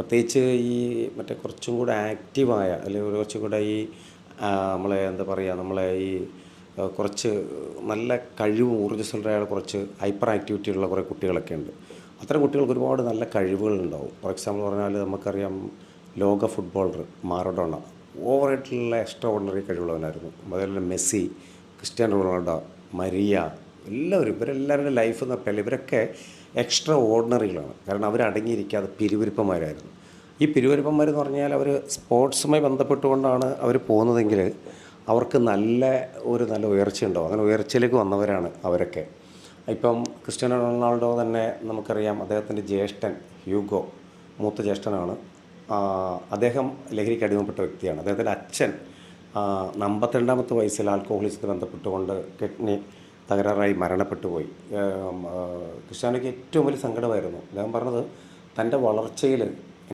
പ്രത്യേകിച്ച് ഈ മറ്റേ കുറച്ചും കൂടെ ആക്റ്റീവായ അല്ലെങ്കിൽ കുറച്ചും കൂടെ ഈ നമ്മളെ എന്താ പറയുക നമ്മളെ ഈ കുറച്ച് നല്ല കഴിവും ഊർജ്ജസ്വലരായ കുറച്ച് ഹൈപ്പർ ആക്ടിവിറ്റി ഉള്ള കുറേ കുട്ടികളൊക്കെ ഉണ്ട്. അത്തരം കുട്ടികൾക്ക് ഒരുപാട് നല്ല കഴിവുകളുണ്ടാവും. ഫോർ എക്സാമ്പിൾ പറഞ്ഞാൽ നമുക്കറിയാം ലോക ഫുട്ബോളർ മാറഡോണ ഓവറായിട്ടുള്ള എക്സ്ട്രാ ഓർഡിനറി കഴിവുള്ളവനായിരുന്നു. അതുപോലെ മെസ്സി, ക്രിസ്ത്യാനോ റൊണാൾഡോ, മരിയ എല്ലാവരും ഇവരെല്ലാവരുടെ ലൈഫ് എന്ന് പറഞ്ഞാൽ ഇവരൊക്കെ എക്സ്ട്രാ ഓർഡിനറികളാണ്. കാരണം അവരടങ്ങിയിരിക്കാതെ പിരിവിരുപ്പന്മാരായിരുന്നു. ഈ പിരിവിരുപ്പന്മാരെന്ന് പറഞ്ഞാൽ അവർ സ്പോർട്സുമായി ബന്ധപ്പെട്ടുകൊണ്ടാണ് അവർ പോകുന്നതെങ്കിൽ അവർക്ക് നല്ല ഉയർച്ചയുണ്ടാവും. അങ്ങനെ ഉയർച്ചയിലേക്ക് വന്നവരാണ് അവരൊക്കെ. ഇപ്പം ക്രിസ്ത്യാനോ റൊണാൾഡോ തന്നെ നമുക്കറിയാം, അദ്ദേഹത്തിൻ്റെ ജ്യേഷ്ഠൻ ഹ്യൂഗോ മൂത്ത ജ്യേഷ്ഠനാണ്. അദ്ദേഹം ലഹരിക്ക് അടിമപ്പെട്ട വ്യക്തിയാണ്. അദ്ദേഹത്തിൻ്റെ അച്ഛൻ 52-ാമത്തെ വയസ്സിൽ ആൽക്കഹോളിസത്തിൽ ബന്ധപ്പെട്ടുകൊണ്ട് കിഡ്നി തകരാറായി മരണപ്പെട്ടു പോയി. ക്രിസ്ത്യാനോയ്ക്ക് ഏറ്റവും വലിയ സങ്കടമായിരുന്നു. അദ്ദേഹം പറഞ്ഞത് തൻ്റെ വളർച്ചയിൽ